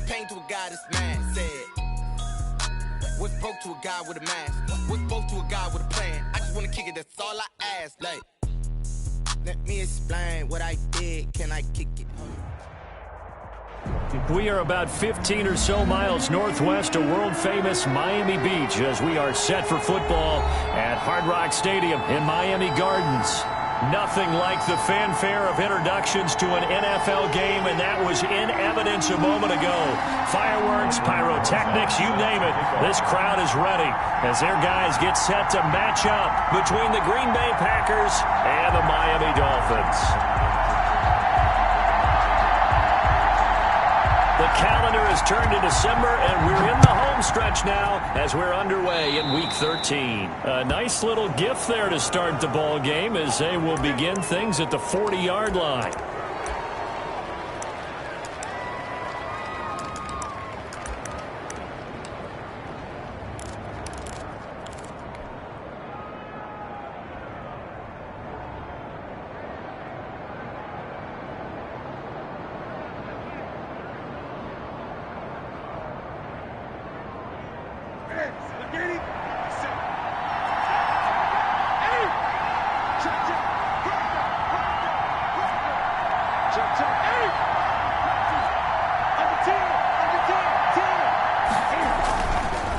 pain to a guy that's mad. Said, what's broke to a guy with a mask? What's broke to a guy with a plan? I just wanna kick it, that's all I ask. Like, let me explain what I did. Can I kick it? We are about 15 or so miles northwest of world-famous Miami Beach as we are set for football at Hard Rock Stadium in Miami Gardens. Nothing like the fanfare of introductions to an NFL game, and that was in evidence a moment ago. Fireworks, pyrotechnics, you name it. This crowd is ready as their guys get set to match up between the Green Bay Packers and the Miami Dolphins. The calendar has turned to December, and we're in the home stretch now as we're underway in Week 13. A nice little gift there to start the ball game as they will begin things at the 40-yard line.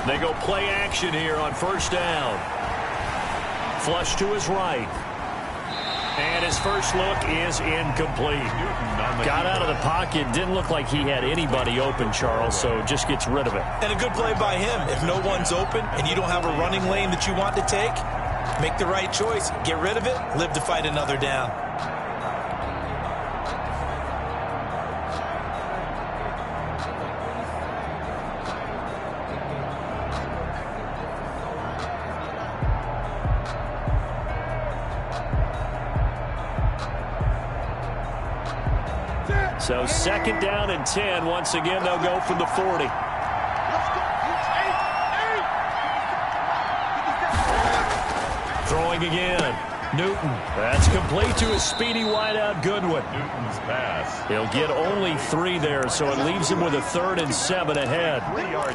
They go play action here on first down. Flush to his right. And his first look is incomplete. Got out of the pocket. Didn't look like he had anybody open, Charles, so just gets rid of it. And a good play by him. If no one's open and you don't have a running lane that you want to take, make the right choice. Get rid of it. Live to fight another down. So second down and 10. Once again, they'll go from the 40. Throwing again. Newton. That's complete to his speedy wideout, Goodwin. Newton's pass. He'll get only 3 there, so it leaves him with a 3rd and 7 ahead.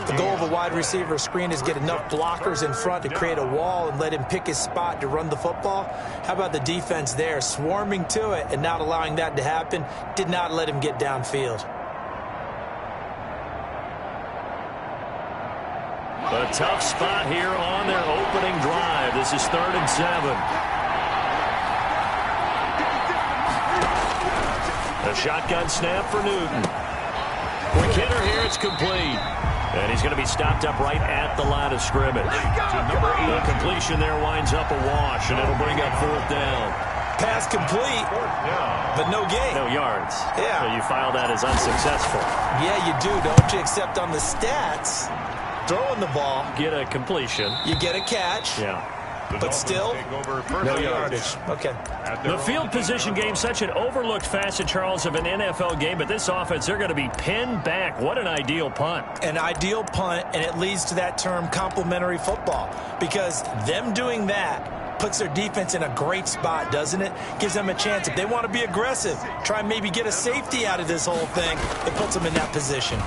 The goal of a wide receiver screen is get enough blockers in front to create a wall and let him pick his spot to run the football. How about the defense there, swarming to it and not allowing that to happen? Did not let him get downfield. A tough spot here on their opening drive. This is 3rd and 7. A shotgun snap for Newton. Quick hitter here, it's complete. And he's going to be stopped up right at the line of scrimmage. Number 8. The completion there winds up a wash, and it'll bring up 4th down. Pass complete, but no gain. No yards. Yeah. So you file that as unsuccessful. Yeah, you do, don't you? Except on the stats, throwing the ball. Get a completion. You get a catch. Yeah. But still, no yardage. Okay. The field position game, such an overlooked facet, Charles, of an NFL game. But this offense, they're going to be pinned back. What an ideal punt. An ideal punt, and it leads to that term complementary football. Because them doing that puts their defense in a great spot, doesn't it? Gives them a chance. If they want to be aggressive, try and maybe get a safety out of this whole thing, it puts them in that position.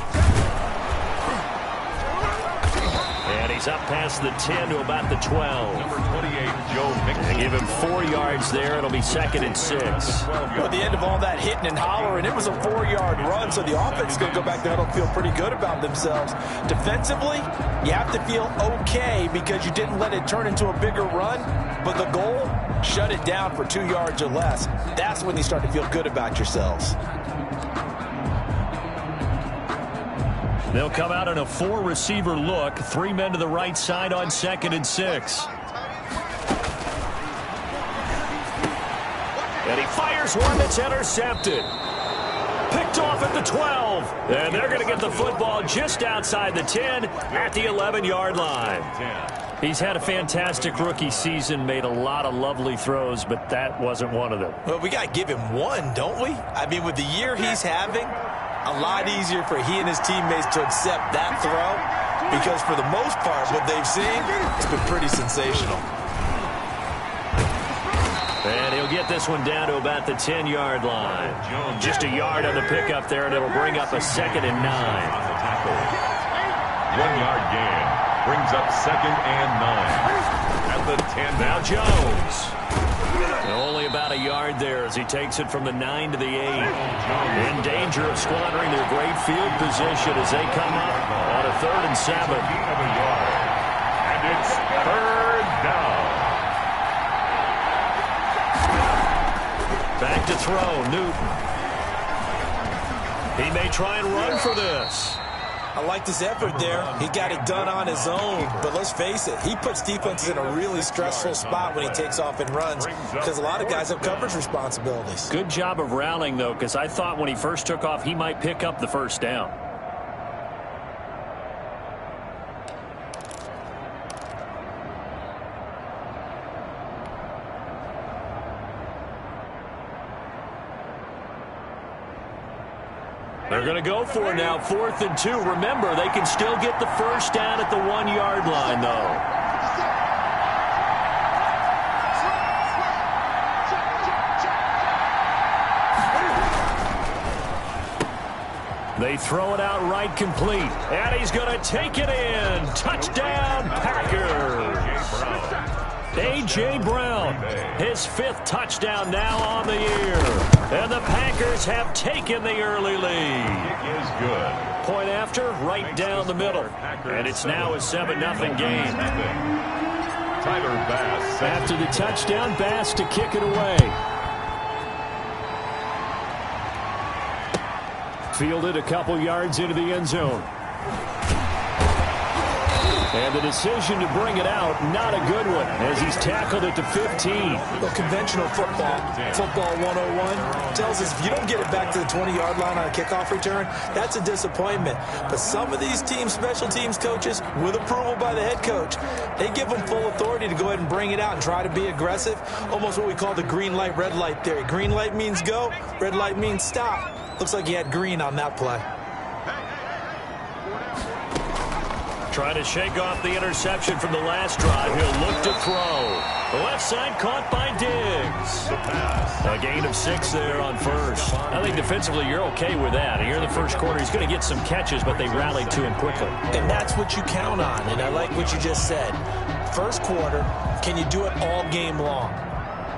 He's up past the 10 to about the 12. Number 28, Joe Mixon. They give him 4 yards there. It'll be 2nd and 6. At the end of all that hitting and hollering, it was a 4-yard run, so the offense is going to go back there and feel pretty good about themselves. Defensively, you have to feel okay because you didn't let it turn into a bigger run, but the goal, shut it down for 2 yards or less. That's when you start to feel good about yourselves. They'll come out in a 4-receiver look. 3 men to the right side on 2nd and 6. And he fires one that's intercepted. Picked off at the 12. And they're going to get the football just outside the 10 at the 11-yard line. He's had a fantastic rookie season, made a lot of lovely throws, but that wasn't one of them. Well, we got to give him one, don't we? I mean, with the year he's having, a lot easier for he and his teammates to accept that throw because for the most part, what they've seen, it's been pretty sensational. And he'll get this one down to about the 10-yard line. Just a yard on the pickup there, and it'll bring up a 2nd and 9. tackle. 1-yard gain. Brings up 2nd and 9. At the 10. Now Jones. Only about a yard there as he takes it from the 9 to the 8. In danger of squandering their great field position as they come up on a 3rd and 7. And it's 3rd down. Back to throw, Newton. He may try and run for this. I liked his effort there. He got it done on his own. But let's face it, he puts defenses in a really stressful spot when he takes off and runs because a lot of guys have coverage responsibilities. Good job of rallying, though, because I thought when he first took off, he might pick up the first down. They're going to go for it now, 4th and 2. Remember, they can still get the first down at the 1-yard line, though. They throw it out right complete. And he's going to take it in. Touchdown, Packers. A.J. Brown, his 5th touchdown now on the year. And the Packers have taken the early lead. It is good. Point after, right down the middle. And it's now a 7-0 game. Tyler Bass. After the touchdown, Bass to kick it away. Fielded a couple yards into the end zone. And the decision to bring it out, not a good one, as he's tackled it to 15. Well, conventional football 101, tells us if you don't get it back to the 20-yard line on a kickoff return, that's a disappointment. But some of these teams, special teams coaches, with approval by the head coach, they give them full authority to go ahead and bring it out and try to be aggressive, almost what we call the green light, red light theory. Green light means go, red light means stop. Looks like he had green on that play. Trying to shake off the interception from the last drive. He'll look to throw. The left side caught by Diggs. A gain of 6 there on first. I think defensively you're okay with that. Here in the first quarter, he's going to get some catches, but they rallied to him quickly. And that's what you count on, and I like what you just said. First quarter, can you do it all game long?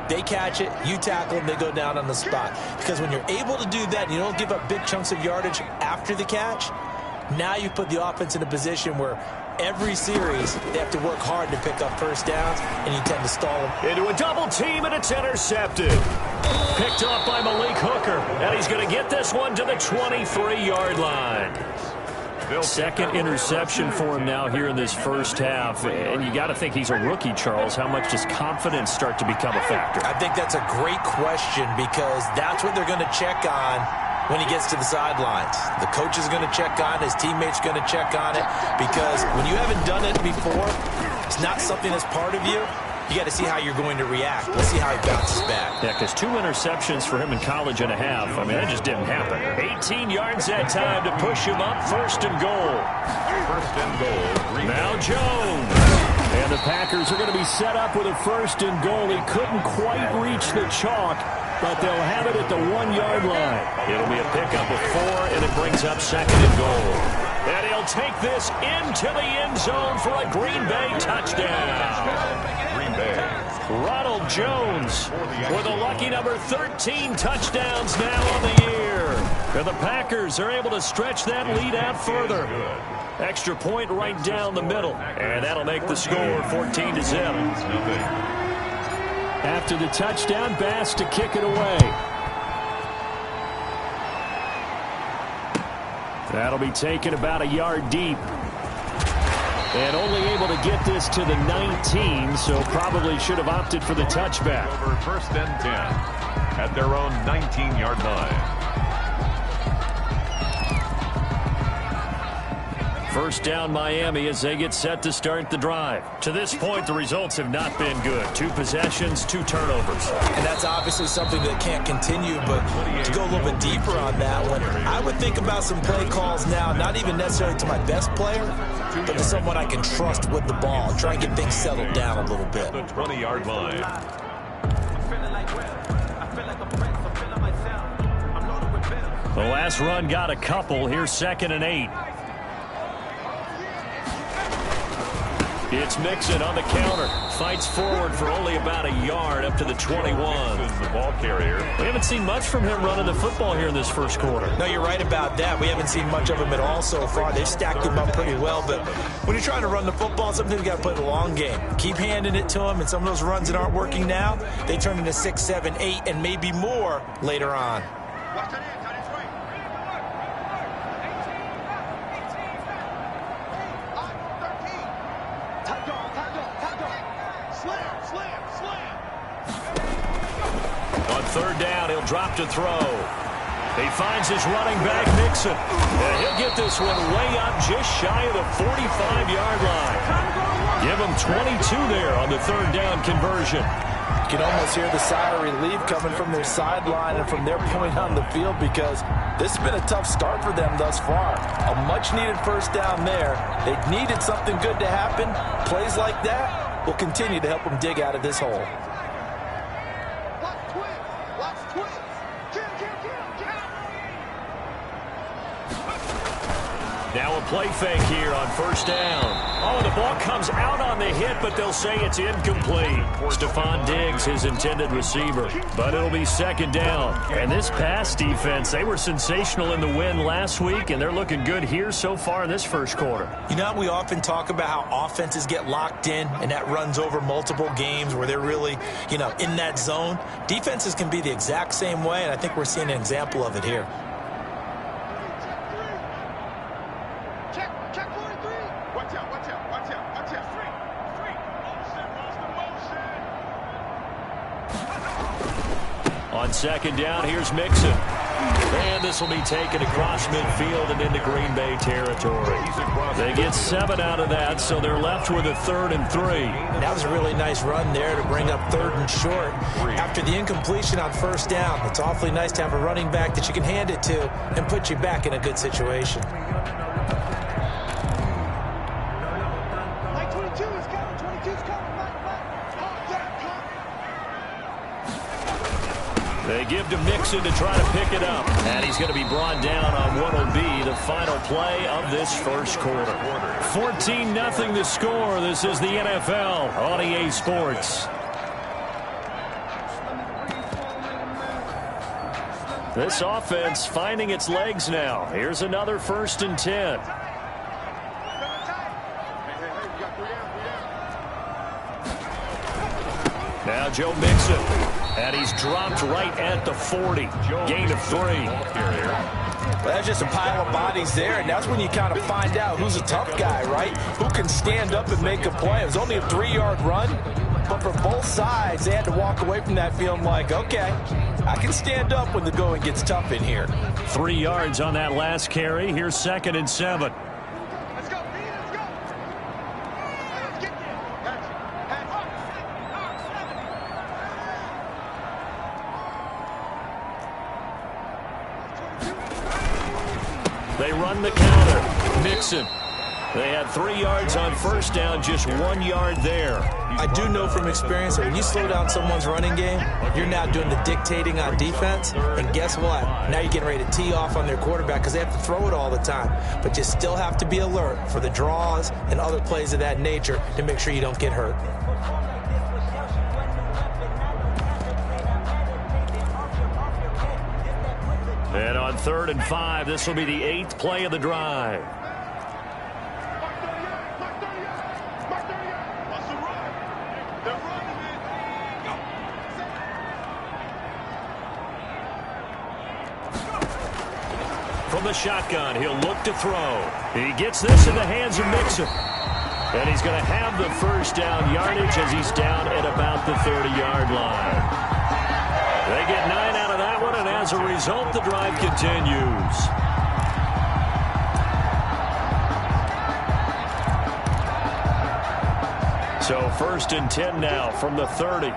They catch it, you tackle them, they go down on the spot. Because when you're able to do that and you don't give up big chunks of yardage after the catch, now you put the offense in a position where every series they have to work hard to pick up first downs, and you tend to stall them. Into a double team, and it's intercepted. Picked off by Malik Hooker, and he's going to get this one to the 23-yard line. Second interception for him now here in this first half. And you got to think he's a rookie, Charles. How much does confidence start to become a factor? I think that's a great question because that's what they're going to check on when he gets to the sidelines. The coach is going to check on it. His teammates are going to check on it because when you haven't done it before, it's not something that's part of you. You got to see how you're going to react. Let's see how he bounces back. Yeah, because 2 interceptions for him in college and a half. I mean, that just didn't happen. 18 yards that time to push him up. 1st and goal. 1st and goal. Now Jones. And the Packers are going to be set up with a 1st and goal. He couldn't quite reach the chalk, but they'll have it at the 1-yard line. It'll be a pickup of 4, and it brings up 2nd and goal. And he'll take this into the end zone for a Green Bay touchdown. Green Bay. Ronald Jones with a lucky number 13 touchdowns now on the year. And the Packers are able to stretch that lead out further. Extra point right down the middle. And that'll make the score 14-0. After the touchdown, Bass to kick it away. That'll be taken about a yard deep. And only able to get this to the 19, so probably should have opted for the touchback. Over 1st and 10 at their own 19-yard line. First down Miami as they get set to start the drive. To this point, the results have not been good. 2 possessions, 2 turnovers. And that's obviously something that can't continue, but to go a little bit deeper on that one, I would think about some play calls now, not even necessarily to my best player, but to someone I can trust with the ball. Try and get things settled down a little bit. The 20-yard line. The last run got a couple. Here's 2nd and 8. It's Mixon on the counter. Fights forward for only about a yard up to the 21. The ball carrier. We haven't seen much from him running the football here in this first quarter. No, you're right about that. We haven't seen much of him at all so far. They've stacked him up pretty well, but when you're trying to run the football, sometimes you got to play the long game. Keep handing it to him, and some of those runs that aren't working now, they turn into 6, 7, 8, and maybe more later on. On third down, he'll drop to throw. He finds his running back, Mixon. And he'll get this one way up just shy of the 45-yard line. Give him 22 there on the third down conversion. You can almost hear the sigh of relief coming from their sideline and from their point on the field, because this has been a tough start for them thus far. A much-needed first down there. They needed something good to happen. Plays like that will continue to help them dig out of this hole. Now a play fake here on first down. Oh, the ball comes out on the hit, but they'll say it's incomplete. Stephon Diggs, his intended receiver, but it'll be second down. And this pass defense, they were sensational in the win last week, and they're looking good here so far in this first quarter. You know, we often talk about how offenses get locked in, and that runs over multiple games where they're really, in that zone. Defenses can be the exact same way, and I think we're seeing an example of it here. On second down, here's Mixon. And this will be taken across midfield and into Green Bay territory. They get 7 out of that, so they're left with a 3rd and 3. That was a really nice run there to bring up 3rd and short. After the incompletion on first down, it's awfully nice to have a running back that you can hand it to and put you back in a good situation. They give to Mixon to try to pick it up. And he's going to be brought down on what will be the final play of this first quarter. 14-0 the score. This is the NFL on EA Sports. This offense finding its legs now. Here's another 1st and 10. Now Joe Mixon. And he's dropped right at the 40. Gain of 3. Well, that's just a pile of bodies there, and that's when you kind of find out who's a tough guy, right? Who can stand up and make a play. It was only a 3-yard run, but for both sides, they had to walk away from that feeling like, okay, I can stand up when the going gets tough in here. 3 yards on that last carry. Here's 2nd and 7. They run the counter. Mixon. They had 3 yards on first down, just 1 yard there. I do know from experience that when you slow down someone's running game, you're now doing the dictating on defense. And guess what? Now you're getting ready to tee off on their quarterback because they have to throw it all the time. But you still have to be alert for the draws and other plays of that nature to make sure you don't get hurt. And on 3rd and 5, this will be the 8th play of the drive. From the shotgun, he'll look to throw. He gets this in the hands of Mixon. And he's going to have the first down yardage as he's down at about the 30-yard line. They get 9 out of that one, and as a result, the drive continues. So 1st and 10 now from the 30.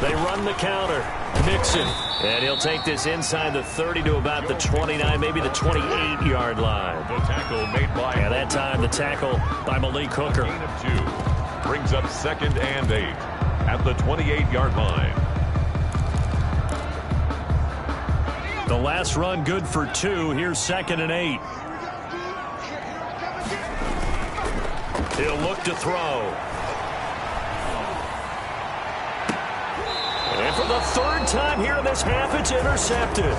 They run the counter. Mixon. And he'll take this inside the 30 to about the 29, maybe the 28-yard line. The tackle made by... And that time, the tackle by Malik Hooker. Gain of 2. Brings up 2nd and 8 at the 28-yard line. The last run good for 2. Here's 2nd and 8. He'll look to throw. And for the third time here in this half, it's intercepted.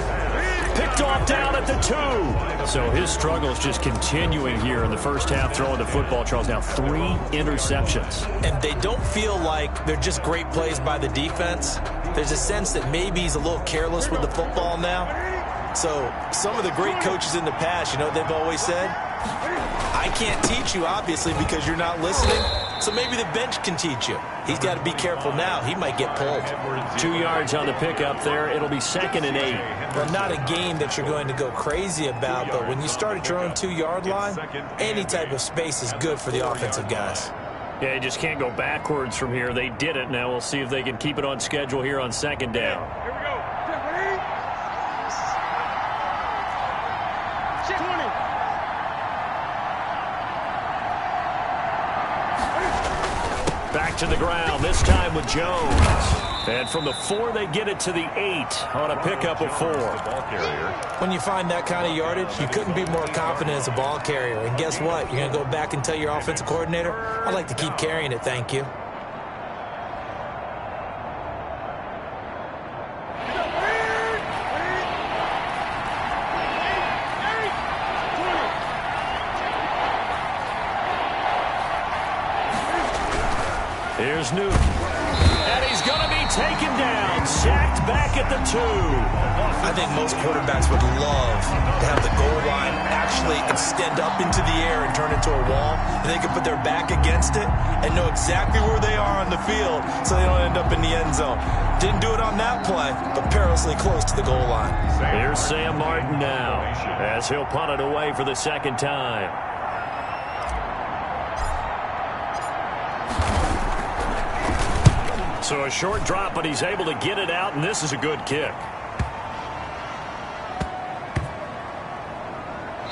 Picked off down at the 2. So his struggles just continuing here in the first half throwing the football. Charles, now 3 interceptions. And they don't feel like they're just great plays by the defense. There's a sense that maybe he's a little careless with the football now. So some of the great coaches in the past, you know what they've always said? I can't teach you, obviously, because you're not listening. So maybe the bench can teach you. He's got to be careful now. He might get pulled. 2 yards on the pickup there. It'll be 2nd and 8. Well, not a game that you're going to go crazy about, but when you start at your own 2-yard line, any type of space is good for the offensive guys. Yeah, you just can't go backwards from here. They did it. Now we'll see if they can keep it on schedule here on 2nd down. Here we go. Back to the ground, this time with Jones. And from the 4, they get it to the 8 on a pickup of 4. When you find that kind of yardage, you couldn't be more confident as a ball carrier. And guess what? You're going to go back and tell your offensive coordinator, I'd like to keep carrying it, thank you. Here's Newton. And he's going to be taken down. Sacked back at the 2. I think most quarterbacks would love to have the goal line actually extend up into the air and turn into a wall. And they can put their back against it and know exactly where they are on the field so they don't end up in the end zone. Didn't do it on that play, but perilously close to the goal line. Here's Sam Martin now as he'll punt it away for the 2nd time. So a short drop, but he's able to get it out, and this is a good kick.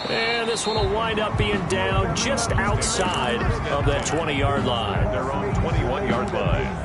And this one will wind up being down just outside of that 20-yard line. Their own 21-yard line.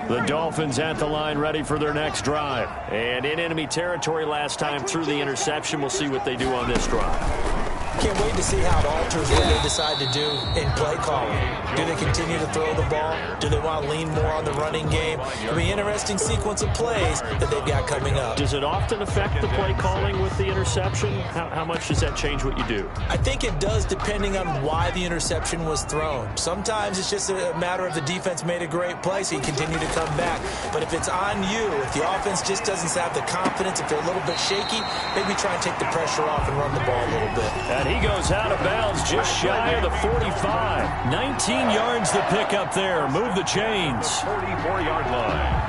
The Dolphins at the line ready for their next drive. And in enemy territory last time through the interception. We'll see what they do on this drive. Can't wait to see how it alters what they decide to do in play calling. Do they continue to throw the ball? Do they want to lean more on the running game? It'll be an interesting sequence of plays that they've got coming up. Does it often affect the play calling with the interception? How much does that change what you do? I think it does depending on why the interception was thrown. Sometimes it's just a matter of the defense made a great play, so you continue to come back. But if it's on you, if the offense just doesn't have the confidence, if they're a little bit shaky, maybe try and take the pressure off and run the ball a little bit. And he goes out of bounds just shy of the 45. 19 yards to pick up there. Move the chains. 44-yard line.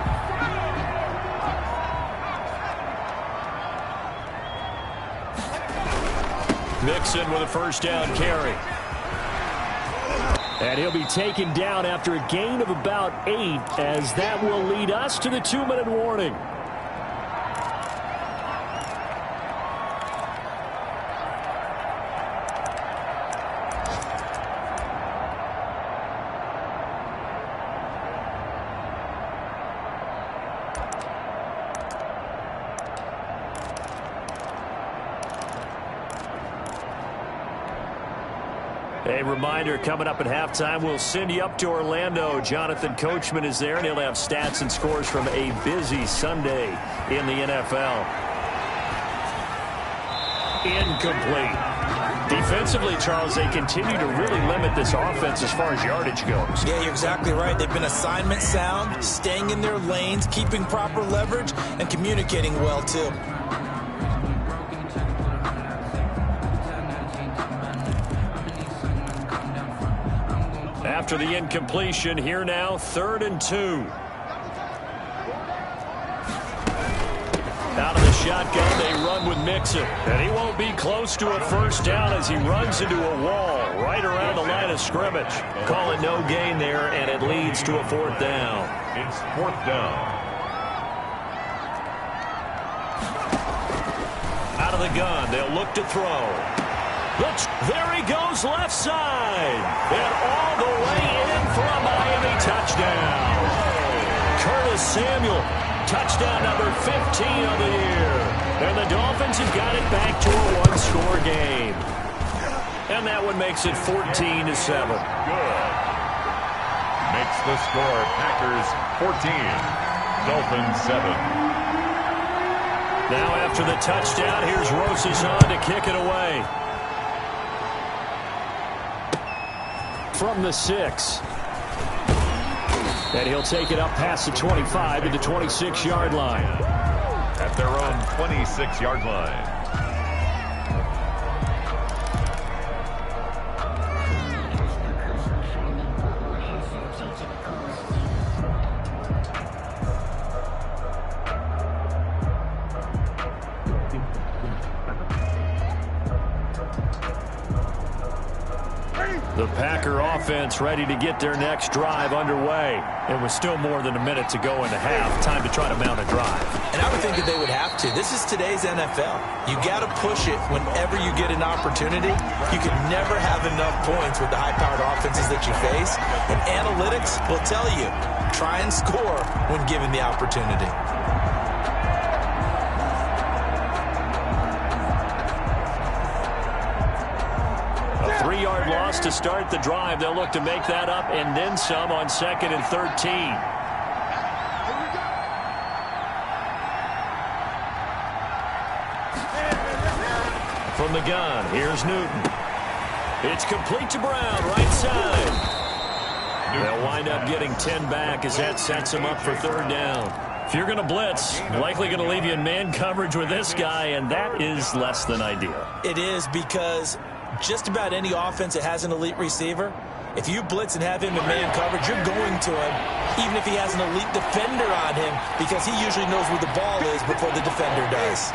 Mixon with a first down carry. And he'll be taken down after a gain of about 8, as that will lead us to the 2-minute warning. A reminder, coming up at halftime, we'll send you up to Orlando. Jonathan Coachman is there, and he'll have stats and scores from a busy Sunday in the NFL. Incomplete. Defensively, Charles, they continue to really limit this offense as far as yardage goes. Yeah, you're exactly right. They've been assignment sound, staying in their lanes, keeping proper leverage, and communicating well, too. After the incompletion, here now, 3rd and 2. Out of the shotgun, they run with Mixon. And he won't be close to a first down as he runs into a wall right around the line of scrimmage. Call it no gain there, and it leads to a 4th down. It's 4th down. Out of the gun, they'll look to throw. There he goes, left side. And all the way in for a Miami touchdown. Curtis Samuel touchdown number 15 of the year. And the Dolphins have got it back to a one-score game. And that one makes it 14-7. Good. Makes the score Packers 14, Dolphins 7. Now after the touchdown, here's Rosas on to kick it away. From the 6. And he'll take it up past the 25 to the 26-yard line. At their own 26-yard line. The Packer offense ready to get their next drive underway. It was still more than a minute to go in the half. Time to try to mount a drive. And I would think that they would have to. This is today's NFL. You got to push it whenever you get an opportunity. You can never have enough points with the high-powered offenses that you face. And analytics will tell you, try and score when given the opportunity. A 3-yard loss to start the drive. They'll look to make that up and then some on 2nd and 13. From the gun, here's Newton. It's complete to Brown, right side. They'll wind up getting 10 back as that sets them up for 3rd down. If you're going to blitz, likely going to leave you in man coverage with this guy, and that is less than ideal. It is, because just about any offense that has an elite receiver, if you blitz and have him in man coverage, you're going to him, even if he has an elite defender on him, because he usually knows where the ball is before the defender does.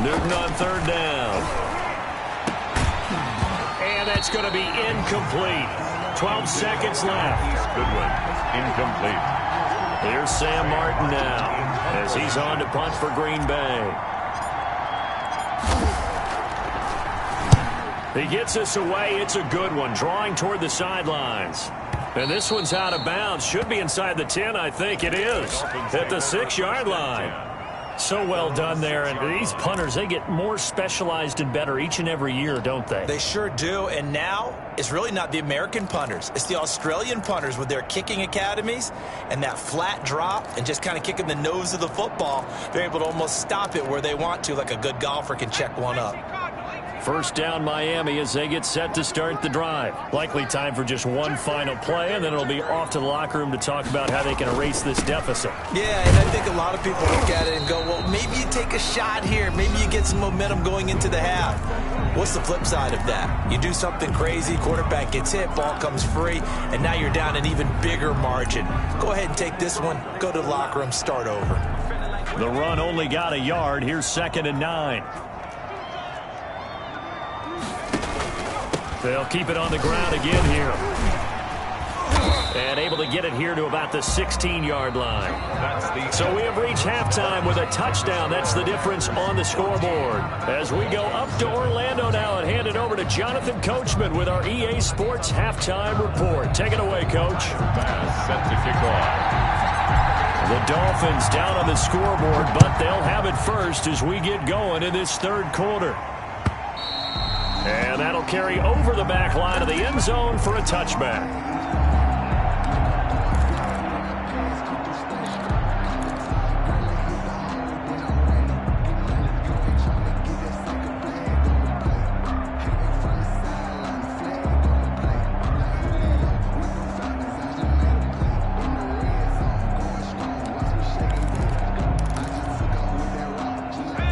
Newton on 3rd down. And that's going to be incomplete. 12 seconds left. Good one. Incomplete. Here's Sam Martin now as he's on to punt for Green Bay. He gets us away. It's a good one, drawing toward the sidelines. And this one's out of bounds. Should be inside the 10, I think it is. At the 6-yard line. So well done there. And these punters, they get more specialized and better each and every year, don't they? They sure do. And now it's really not the American punters. It's the Australian punters with their kicking academies and that flat drop and just kind of kicking the nose of the football. They're able to almost stop it where they want to, like a good golfer can check one up. 1st down Miami as they get set to start the drive. Likely time for just one final play, and then it'll be off to the locker room to talk about how they can erase this deficit. Yeah, and I think a lot of people look at it and go, well, maybe you take a shot here. Maybe you get some momentum going into the half. What's the flip side of that? You do something crazy, quarterback gets hit, ball comes free, and now you're down an even bigger margin. Go ahead and take this one, go to the locker room, start over. The run only got a yard. Here's 2nd and 9. They'll keep it on the ground again here. And able to get it here to about the 16-yard line. So we have reached halftime with a touchdown. That's the difference on the scoreboard. As we go up to Orlando now and hand it over to Jonathan Coachman with our EA Sports Halftime Report. Take it away, Coach. Set to kick off. The Dolphins down on the scoreboard, but they'll have it first as we get going in this 3rd quarter. And that'll carry over the back line of the end zone for a touchback.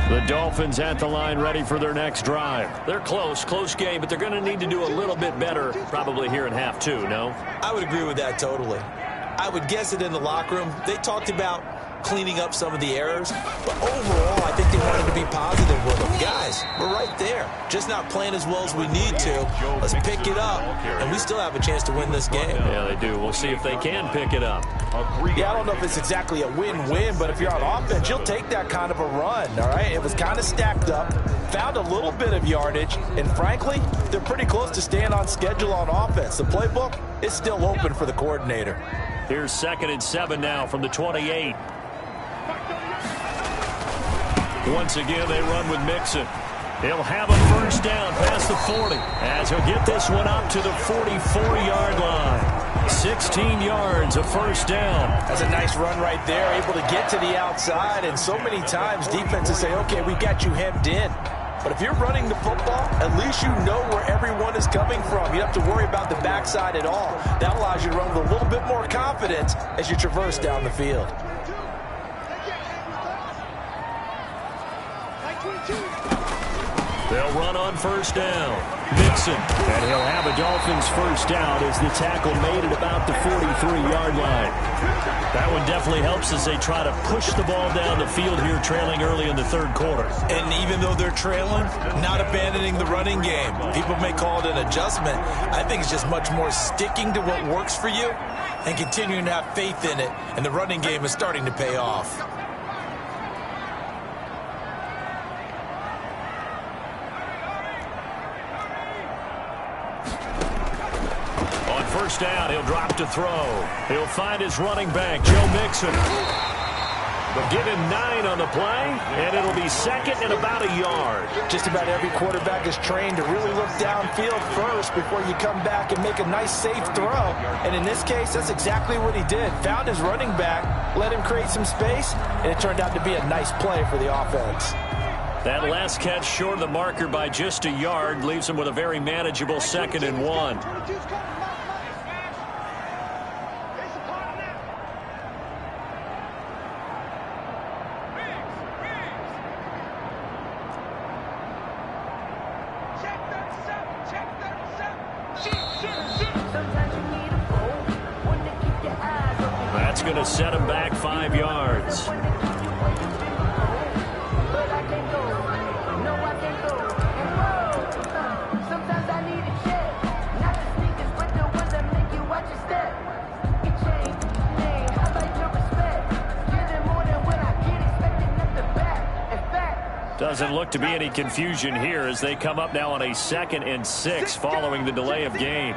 The Dolphins at the line ready for their next drive. They're close game, but they're going to need to do a little bit better probably here in half 2, no? I would agree with that totally. I would guess it in the locker room. They talked about cleaning up some of the errors. But overall, I think they wanted to be positive with them. Guys, we're right there. Just not playing as well as we need to. Let's pick it up, and we still have a chance to win this game. Yeah, they do. We'll see if they can pick it up. Yeah, I don't know if it's exactly a win-win, but if you're on offense, you'll take that kind of a run, all right? It was kind of stacked up, found a little bit of yardage, and frankly, they're pretty close to staying on schedule on offense. The playbook is still open for the coordinator. Here's 2nd and 7 now from the 28. Once again, they run with Mixon. He'll have a first down past the 40 as he'll get this one up to the 44-yard line. 16 yards, a first down. That's a nice run right there, able to get to the outside, and so many times defenses say, okay, we got you hemmed in. But if you're running the football, at least you know where everyone is coming from. You don't have to worry about the backside at all. That allows you to run with a little bit more confidence as you traverse down the field. They'll run on first down. Mixon, and he'll have a Dolphins first down as the tackle made it about the 43-yard line. That one definitely helps as they try to push the ball down the field here, trailing early in the third quarter. And even though they're trailing, not abandoning the running game. People may call it an adjustment. I think it's just much more sticking to what works for you and continuing to have faith in it. And the running game is starting to pay off. First down, he'll drop to throw. He'll find his running back, Joe Mixon. They'll give him 9 on the play, and it'll be 2nd and about a yard. Just about every quarterback is trained to really look downfield first before you come back and make a nice, safe throw. And in this case, that's exactly what he did. Found his running back, let him create some space, and it turned out to be a nice play for the offense. That last catch short of the marker by just a yard leaves him with a very manageable 2nd and 1. That's going to set him back 5 yards. Doesn't look to be any confusion here as they come up now on a 2nd and 6 following the delay of game.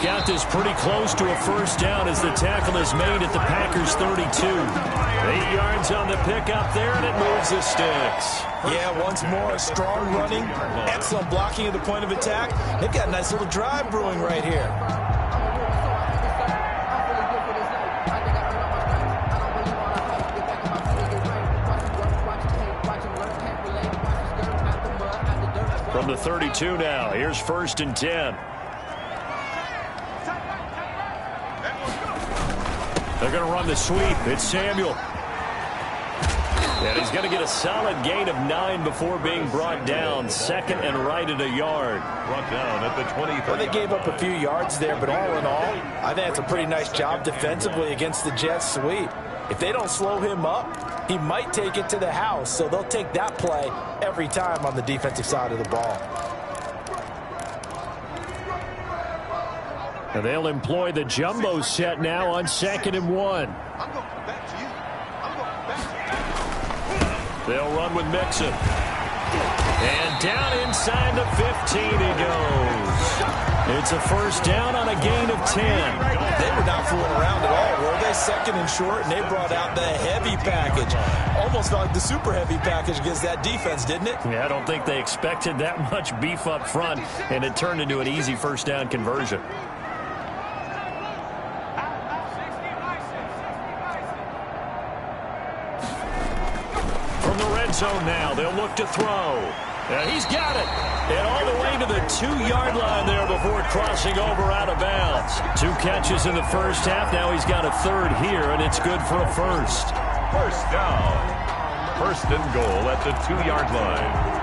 Got this pretty close to a first down as the tackle is made at the Packers 32. 8 yards on the pickup there, and it moves the sticks. Yeah, once more, strong running, excellent blocking at the point of attack. They've got a nice little drive brewing right here. From the 32 now, here's 1st and 10. They're going to run the sweep. It's Samuel. And he's going to get a solid gain of 9 before being brought down. 2nd and right at a yard. Brought down at the 23. Well, they gave up a few yards there, but all in all, I think it's a pretty nice job defensively against the Jets sweep. If they don't slow him up, he might take it to the house. So they'll take that play every time on the defensive side of the ball. And they'll employ the jumbo set now on 2nd and 1. They'll run with Mixon. And down inside the 15 he goes. It's a first down on a gain of 10. They were not fooling around at all, were they? 2nd and short, and they brought out the heavy package. Almost felt like the super heavy package against that defense, didn't it? Yeah, I don't think they expected that much beef up front, and it turned into an easy first down conversion. end zone now. They'll look to throw. He's got it. And all the way to the 2-yard line there before crossing over out of bounds. 2 catches in the first half. Now he's got a third here, and it's good for a first. First down. First and goal at the 2-yard line.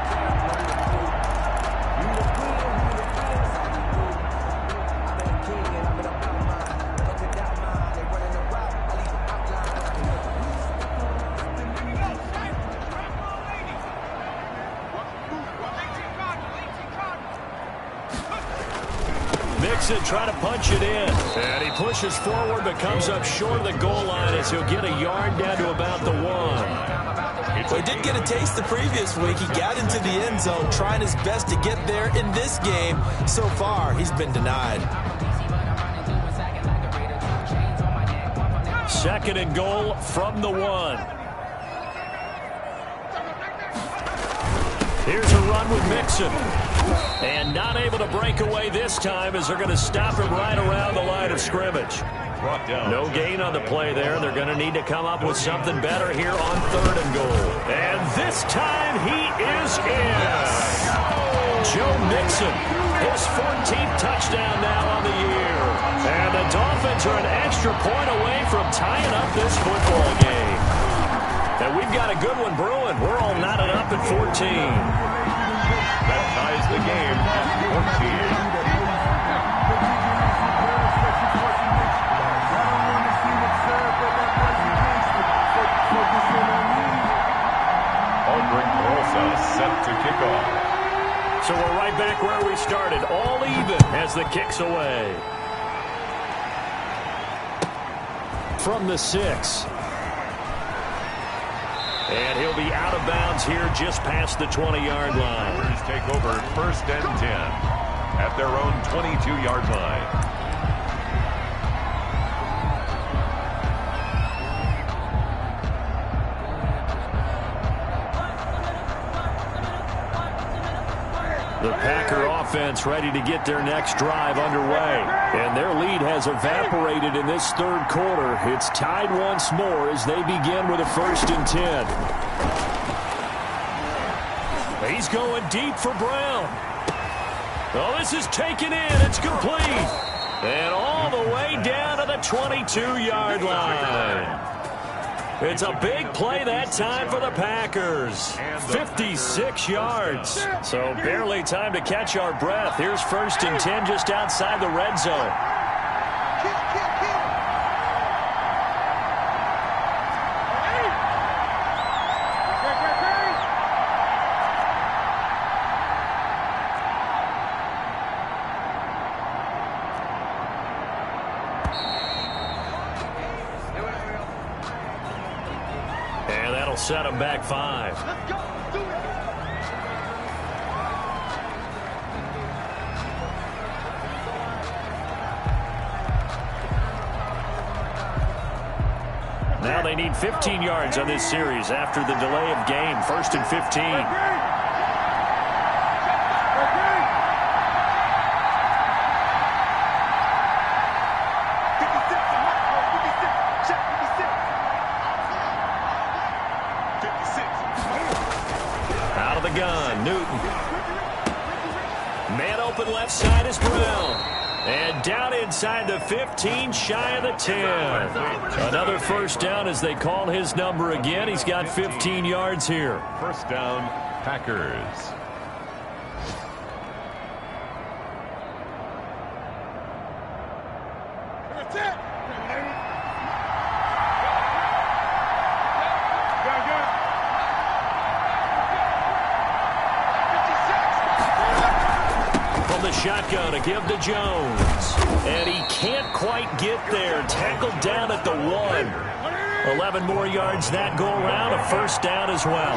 Mixon trying to punch it in. And he pushes forward but comes up short of the goal line as he'll get a yard down to about the 1. Well, he did get a taste the previous week. He got into the end zone trying his best to get there in this game. So far, he's been denied. Second and goal from the 1. Here's a run with Mixon. And not able to break away this time as they're going to stop him right around the line of scrimmage. No gain on the play there. They're going to need to come up with something better here on 3rd and goal. And this time he is in. Joe Mixon, his 14th touchdown now on the year. And the Dolphins are an extra point away from tying up this football game. And we've got a good one brewing. We're all knotted up at 14. That ties the game at 14. Set to kick off. So we're right back where we started, all even as the kick's away. From the 6. And he'll be out of bounds here just past the 20-yard line. Warriors take over 1st and 10 at their own 22-yard line. The Packer offense ready to get their next drive underway. And their lead has evaporated in this 3rd quarter. It's tied once more as they begin with a 1st and 10. He's going deep for Brown. Oh, this is taken in. It's complete. And all the way down to the 22-yard line. It's a big play that time for the Packers. 56 yards. So barely time to catch our breath. Here's 1st and 10 just outside the red zone. Set him back 5. Let's go. Do it. Now they need 15 yards on this series after the delay of game. 1st and 15. Gun, Newton. Man open left side is Brown. And down inside the 15, shy of the 10. Another 1st down as they call his number again. He's got 15 yards here. 1st down, Packers. That's it. Shotgun to give to Jones. And he can't quite get there. Tackled down at the 1. 11 more yards that go around. A 1st down as well.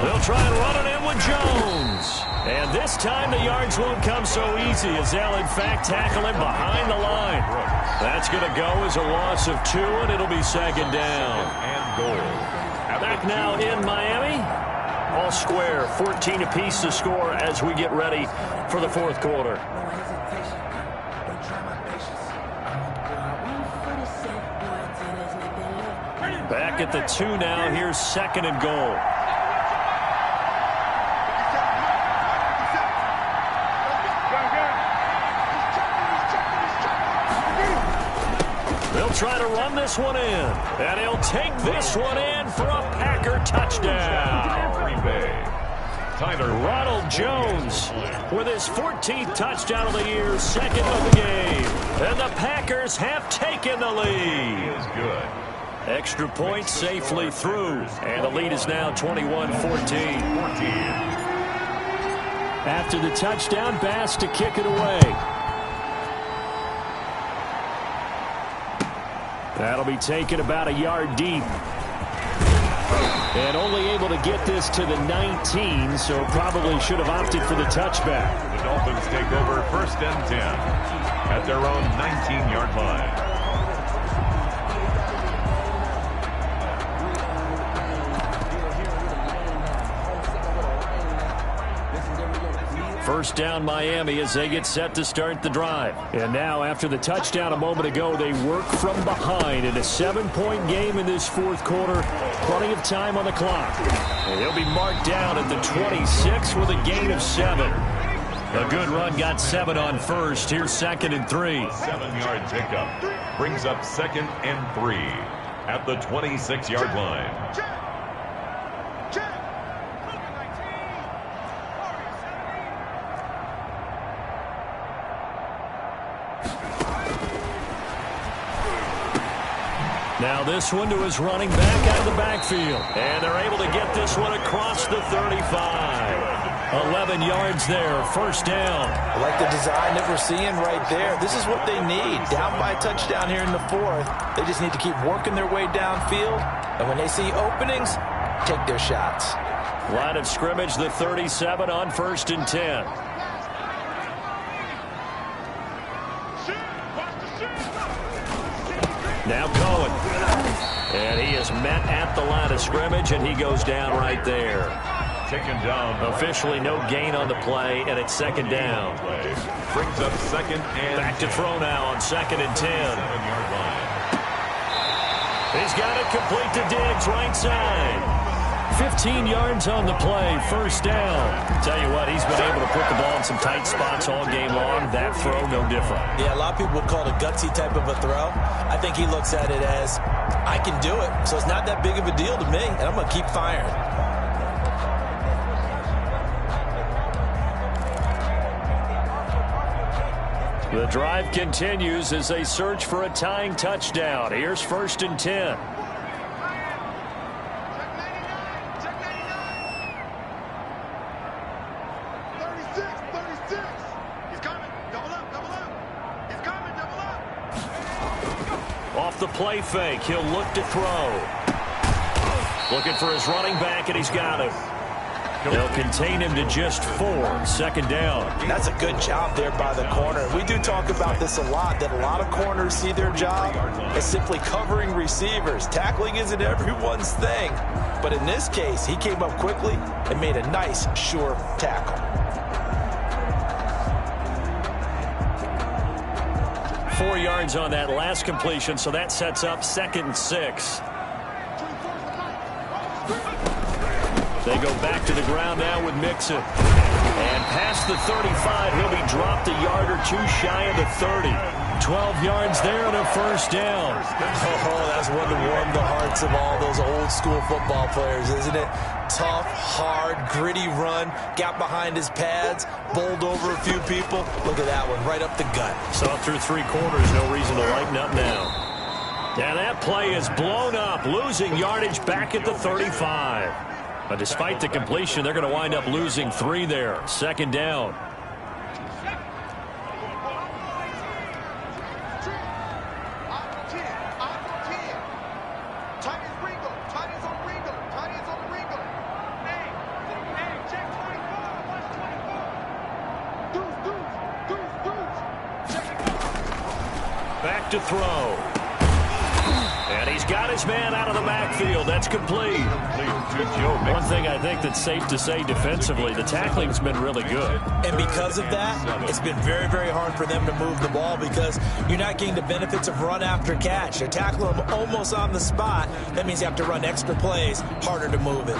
They'll try and run it in with Jones. And this time the yards won't come so easy as they'll in fact tackle him behind the line. That's going to go as a loss of 2, and it'll be 2nd down. Back now in Miami. All square, 14 apiece to score as we get ready for the 4th quarter. Back at the 2 now. Here's 2nd and goal. They'll try to run this one in. And he'll take this one in for a Packer touchdown. Green Bay. Ronald Jones with his 14th touchdown of the year, 2nd of the game. And the Packers have taken the lead. He is good. Extra point safely through. And the lead is now 21-14. After the touchdown, Bass to kick it away. That'll be taken about a yard deep. And only able to get this to the 19, so probably should have opted for the touchback. The Dolphins take over 1st and 10 at their own 19-yard line. First down Miami as they get set to start the drive. And now after the touchdown a moment ago, they work from behind in a 7-point game in this 4th quarter. Plenty of time on the clock. And he'll be marked down at the 26 with a gain of 7. A good run got 7 on first. Here's 2nd and 3. 7-yard pickup brings up 2nd and 3 at the 26-yard line. Now this one to his running back out of the backfield. And they're able to get this one across the 35. 11 yards there, first down. I like the design that we're seeing right there. This is what they need. Down by a touchdown here in the 4th. They just need to keep working their way downfield. And when they see openings, take their shots. Line of scrimmage, the 37 on 1st and 10. Now Cohen. And he is met at the line of scrimmage, and he goes down right there. Taken down. Officially no gain on the play, and it's 2nd down. Brings up 2nd and back to throw now on 2nd and 10. 7-yard line. He's got it complete to Diggs, right side. 15 yards on the play, first down. Tell you what, he's been able to put the ball in some tight spots all game long. That throw, no different. Yeah, a lot of people would call it a gutsy type of a throw. I think he looks at it as, I can do it, so it's not that big of a deal to me, and I'm going to keep firing. The drive continues as they search for a tying touchdown. Here's 1st and 10. Off the play fake, he'll look to throw. Looking for his running back, and he's got him. They'll contain him to just 4, 2nd down. That's a good job there by the corner. We do talk about this a lot, that a lot of corners see their job as simply covering receivers. Tackling isn't everyone's thing. But in this case, he came up quickly and made a nice, sure tackle. Four yards on that last completion, so that sets up 2nd and 6. They go back to the ground now with Mixon. And past the 35, he'll be dropped a yard or 2 shy of the 30. 12 yards there and a first down. Oh, that's one to warm the hearts of all those old school football players, isn't it? Tough, hard, gritty run. Got behind his pads, bowled over a few people. Look at that one, right up the gut. So through 3 quarters, no reason to lighten up now. And that play is blown up, losing yardage back at the 35. But despite the completion, they're going to wind up losing 3 there. 2nd down. Back to throw. And he's got his man out of the backfield. That's complete. One thing I think that's safe to say defensively, the tackling's been really good. And because of that, it's been very, very hard for them to move the ball because you're not getting the benefits of run after catch. They tackle them almost on the spot. That means you have to run extra plays, harder to move it.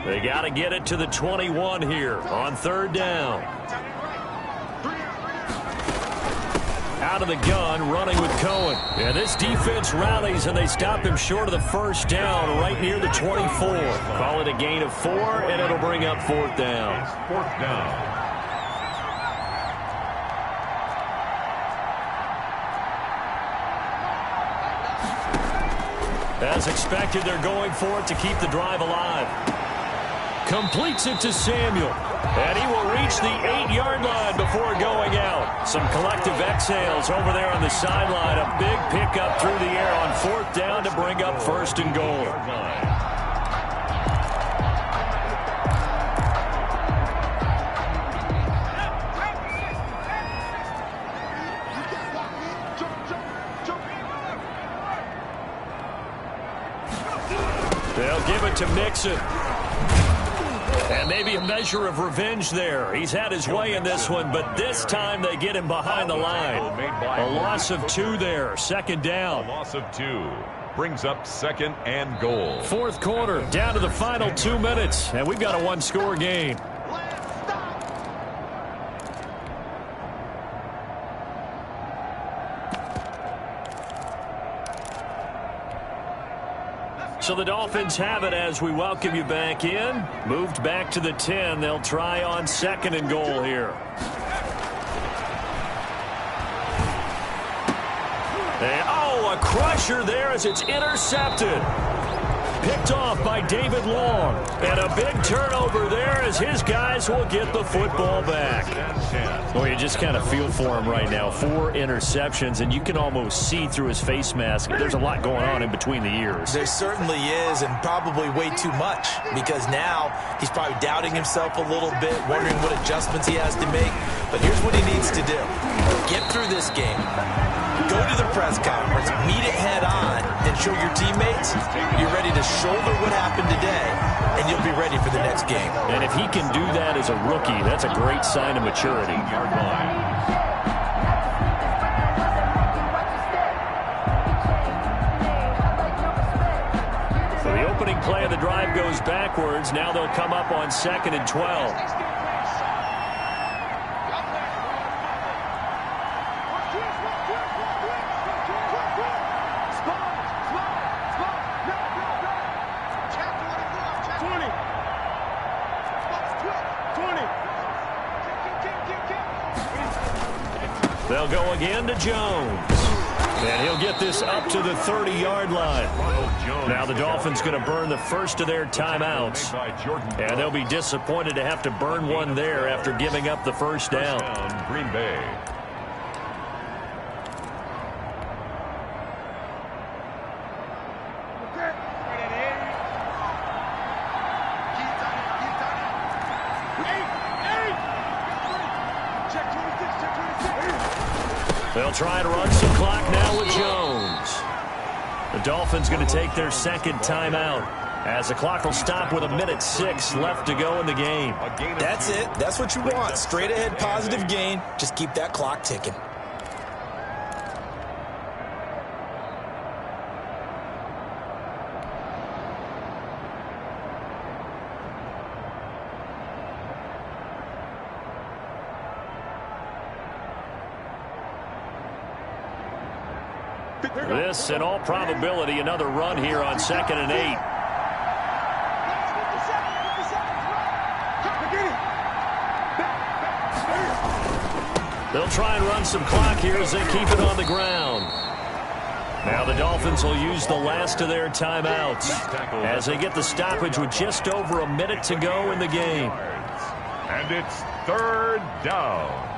They got to get it to the 21 here on third down. Out of the gun, running with Cohen. And this defense rallies, and they stop him short of the first down right near the 24. Call it a gain of 4, and it'll bring up fourth down. Fourth down. As expected, they're going for it to keep the drive alive. Completes it to Samuel. And he will reach the 8-yard line before going out. Some collective exhales over there on the sideline. A big pickup through the air on fourth down to bring up first and goal. They'll give it to Mixon. And maybe a measure of revenge there. He's had his way in this one, but this time they get him behind the line. A loss of 2 there. Second down. A loss of 2 brings up second and goal. Fourth quarter, down to the final 2 minutes, and we've got a one-score game. So the Dolphins have it as we welcome you back in. Moved back to the 10. They'll try on second and goal here. And, a crusher there as it's intercepted. Picked off by David Long. And a big turnover there as his guys will get the football back. Well, you just kind of feel for him right now. 4 interceptions, and you can almost see through his face mask. There's a lot going on in between the ears. There certainly is, and probably way too much, because now he's probably doubting himself a little bit, wondering what adjustments he has to make. But here's what he needs to do. Get through this game. Go to the press conference, meet it head on, and show your teammates you're ready to shoulder what happened today, and you'll be ready for the next game. And if he can do that as a rookie, that's a great sign of maturity. So the opening play of the drive goes backwards. Now they'll come up on second and 12. They'll go again to Jones. And he'll get this up to the 30-yard line. Now the Dolphins going to burn the first of their timeouts. And they'll be disappointed to have to burn one there after giving up the first down. Green Bay. They'll try and run some clock now with Jones. The Dolphins going to take their second timeout as the clock will stop with 1:06 left to go in the game. That's it. That's what you want. Straight ahead positive gain. Just keep that clock ticking. This, in all probability, another run here on second and 8. They'll try and run some clock here as they keep it on the ground. Now the Dolphins will use the last of their timeouts as they get the stoppage with just over a minute to go in the game. And it's third down.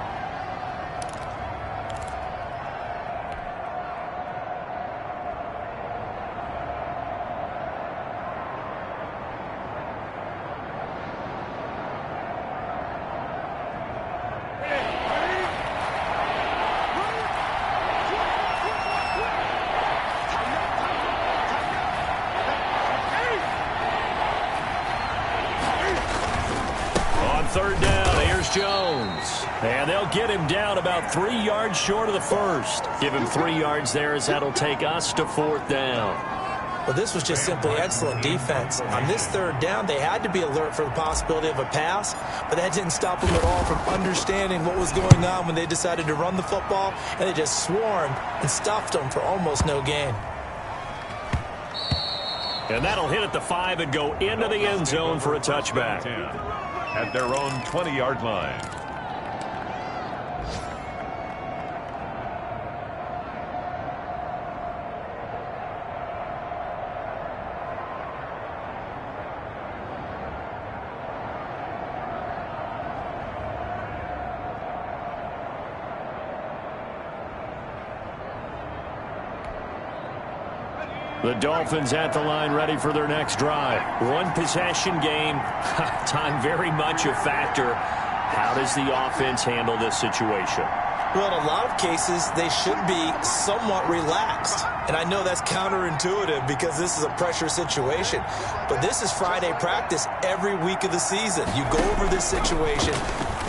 third down. Here's Jones. And they'll get him down about 3 yards short of the first. Give him 3 yards there as that'll take us to fourth down. Well, this was just simply excellent defense. On this third down, they had to be alert for the possibility of a pass, but that didn't stop them at all from understanding what was going on when they decided to run the football, and they just swarmed and stuffed them for almost no gain. And that'll hit at the 5 and go into the end zone for a touchback. At their own 20-yard line. The Dolphins at the line ready for their next drive. One possession game. Time very much a factor. How does the offense handle this situation? Well, in a lot of cases, they should be somewhat relaxed. And I know that's counterintuitive because this is a pressure situation. But this is Friday practice every week of the season. You go over this situation,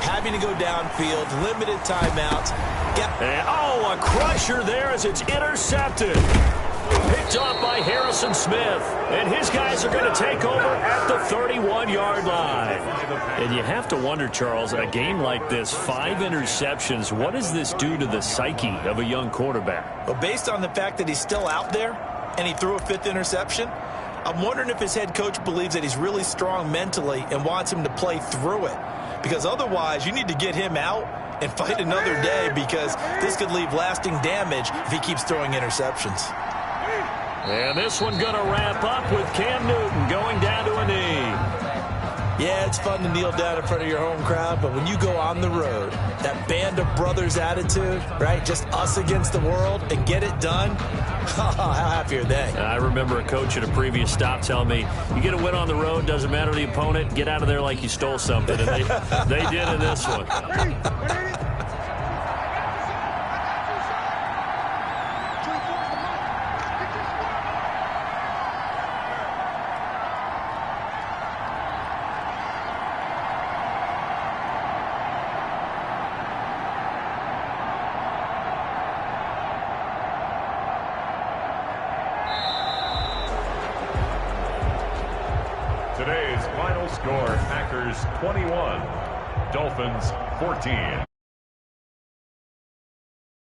having to go downfield, limited timeouts. And, a crusher there as it's intercepted. Picked off by Harrison Smith. And his guys are going to take over at the 31-yard line. And you have to wonder, Charles, in a game like this, 5 interceptions, what does this do to the psyche of a young quarterback? Well, based on the fact that he's still out there and he threw a 5th interception, I'm wondering if his head coach believes that he's really strong mentally and wants him to play through it. Because otherwise, you need to get him out and fight another day because this could leave lasting damage if he keeps throwing interceptions. And this one going to wrap up with Cam Newton going down to a knee. Yeah, it's fun to kneel down in front of your home crowd, but when you go on the road, that band of brothers attitude, right, just us against the world and get it done, how happy are they? I remember a coach at a previous stop telling me, you get a win on the road, doesn't matter the opponent, get out of there like you stole something. And they did in this one. Today's final score, Packers 21, Dolphins 14.